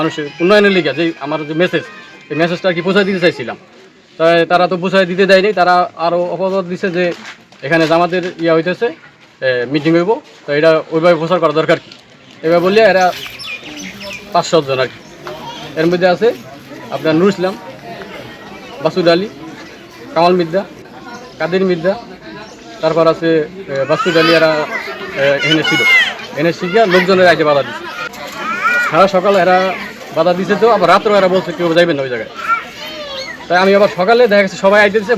মানুষের উন্নয়নের লিগে যে আমার যে মেসেজ, এই মেসেজটা আর কি পৌঁছায় দিতে চাইছিলাম। তাই তারা তো পৌঁছায় দিতে দেয়নি, তারা আরও অপবাদ দিছে যে এখানে জামাতের ইয়া হইতেছে, মিটিং হইব, তো এটা ওইভাবে প্রচার করা দরকার কি, এবার বললে এরা 5-7 জন আর কি। এর মধ্যে আছে আপনার নুর ইসলাম, বাসুদ আলী, কামাল মির্জা, কাদের মির্জা, তারপর আছে বাসুদ আলী, এরা এখানে ছিল। এনে শিখে লোকজনের আগে বাধা দিচ্ছে, সারা সকাল এরা বাধা দিচ্ছে, তো আবার রাত্রেও এরা বলছে কেউ যাইবেন না ওই জায়গায়। তাই আমি আবার সকালে দেখা গেছে সবাই আইতে দিচ্ছে,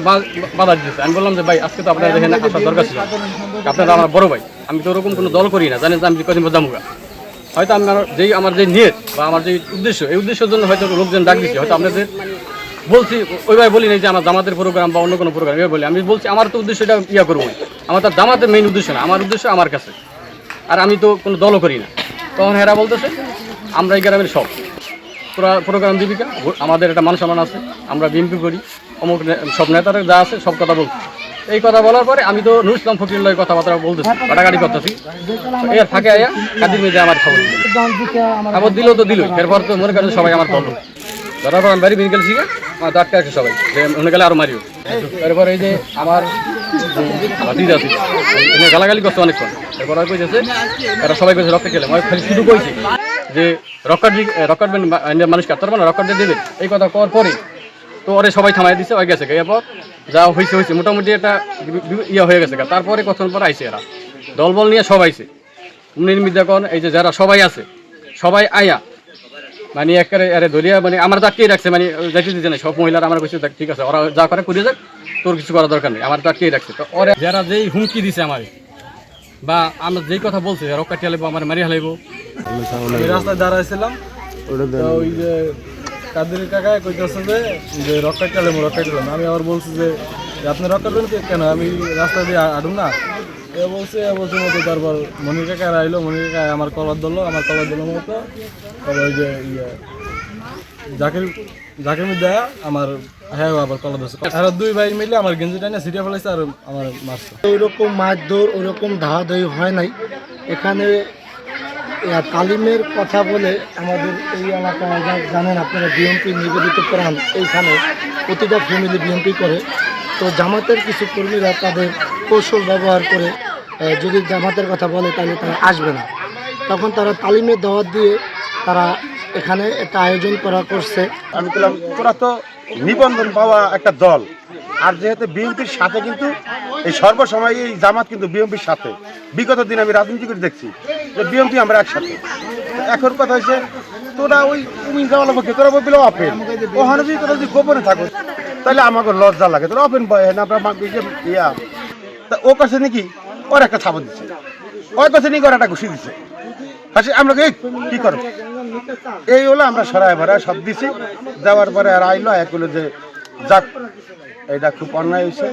বাধা দিচ্ছে। আমি বললাম যে ভাই আজকে তো আপনার এখানে আসার দরকার ছিল, আপনারা আমার বড় ভাই, আমি তো ওরকম কোনো দল করি না, জানেন যে আমি কদিন জামুগা। হয়তো আমার যে নিয়ত বা আমার যে উদ্দেশ্য, এই উদ্দেশ্যের জন্য হয়তো লোকজন ডাক দিচ্ছে, হয়তো আপনাদের বলছি ওইভাবে বলি নাই যে আমার জামাতের প্রোগ্রাম বা অন্য কোনো প্রোগ্রাম এভাবে বলি। আমি বলছি আমার তো উদ্দেশ্য এটা ইয়া করবো, আমার তার জামাতের মেইন উদ্দেশ্য না, আমার উদ্দেশ্য আমার কাছে, আর আমি তো কোনো দলও করি না। তখন এরা বলতেছে আমরা এই গ্রামের সব প্রোগ্রাম জীবিকা, আমাদের একটা মান সম্মান আছে, আমরা বিএনপি করি, অমুক সব নেতারা যা আছে সব কথা বলছি। এই কথা বলার পরে আমি তো নুর ইসলাম ফকিরুল্লাহ কথাবার্তা বলতেছি, কাটাকাটি করতেছি, এর ফাঁকে আয়া কাদির মেয়েদের আমার খবর দিল তো দিল। এরপর তো মনে করেন সবাই আমার দল, ধরার পর আমি বাড়ি বিন গেছি, আমার ডাক্তার আছে সবাই যে মনে গেলে আরও মারিও। এরপর এই যে আমার ভাতিজা আছে, গালাগালি করছে অনেকক্ষণ। এরপর আর কইতেছে এরা সবাই কইছে রক্ত খেলে, আমি খালি শুধু কইছি যে রকেট মানুষকে আত্মার মানে রকেট দিয়ে দেবেন, এই কথা করার পরে তো ওরে সবাই থামাই দিচ্ছে, ওই গেছে। এরপর যা হয়েছে মোটামুটি একটা ইয়ে হয়ে গেছে। তারপরে কখন পর আইসে এরা দলবল নিয়ে সব আইসে, মির্জাকন এই যে যারা সবাই আছে সবাই আয়া মানে একেবারে আরে ধরিয়া মানে আমার তো আটকেই রাখছে, মানে যাইতে দিতে নাই। সব মহিলারা আমার কইছে ঠিক আছে ওরা যা করে যাক, তোর কিছু করার দরকার নেই, আমার তো আটকেই রাখছে। তো ওরা যারা যেই হুমকি দিছে আমার বা আমরা যেই কথা বলছে রক কাটিয়ে হালাইবো, আমার মারি হালাইবো, আমি রাস্তায় দাঁড়াইছিলাম, ওই যে কাদের কাকা কইতেছে যে রকেট চালাম। আমি আবার বলছি যে আপনি রকেট কেন, আমি রাস্তা দিয়ে আডুম না। এ বলছে মতো, তারপর মনির কাকা আইলো, মনির কাকা আমার কলার ধরলো মতো। তারপর ওই যে জাকির মির্জা আমার হ্যাঁ আবার কলা ধরছে, আর 2 ভাই মিলে আমার গেঞ্জি টাইনা সিটিয়া ফেলাইছে আর আমার মারছে। ওইরকম মারধর ওইরকম ধাওয়াধাই হয় নাই এখানে। তালিমের কথা বলে আমাদের এই এলাকায় জানেন আপনারা বিএনপি নিবেদিত প্রাণ, এইখানে প্রতিটা ফ্যামিলি বিএনপি করে। তো জামাতের কিছু কর্মীরা তাদের কৌশল ব্যবহার করে যদি জামাতের কথা বলে তাহলে তারা আসবে না, তখন তারা তালিমের দাওয়াত দিয়ে তারা এখানে একটা আয়োজন করছে। আমি বললাম তোরা তো নিবন্ধন পাওয়া একটা দল, আর যেহেতু বিএনপির সাথে কিন্তু এই সর্বসময় এই জামাত কিন্তু বিএনপির সাথে, বিগত দিন আমি রাজনীতি করে দেখছি যে বিএনপি আমরা একসাথে। এখন কথা হয়েছে তোরা ওই তুমি যাওয়া পক্ষে তোরা বললে অপেন, ওখানে যদি তোরা যদি গোপনে থাকো তাহলে আমাকে লজ্জা লাগে, তোরা অপেন ইয়া তা ও কাছে নাকি ওর একটা ছাপা দিচ্ছে, ওর কাছে নাকি ওর একটা ঘুষি দিচ্ছে। আমরা কি করবো, এই হলো আমরা সরাই ভরায় সব দিছি। দেওয়ার পরে আর আইলো এক হলো যে যাক এটা খুব অন্যায় হয়েছে,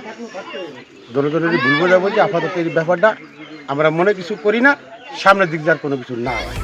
দলদলেরই ভুল বোঝা বলছি। আপাতত এই ব্যাপারটা আমরা মনে কিছু করি না, সামনের দিক যার কোনো কিছু না হয়।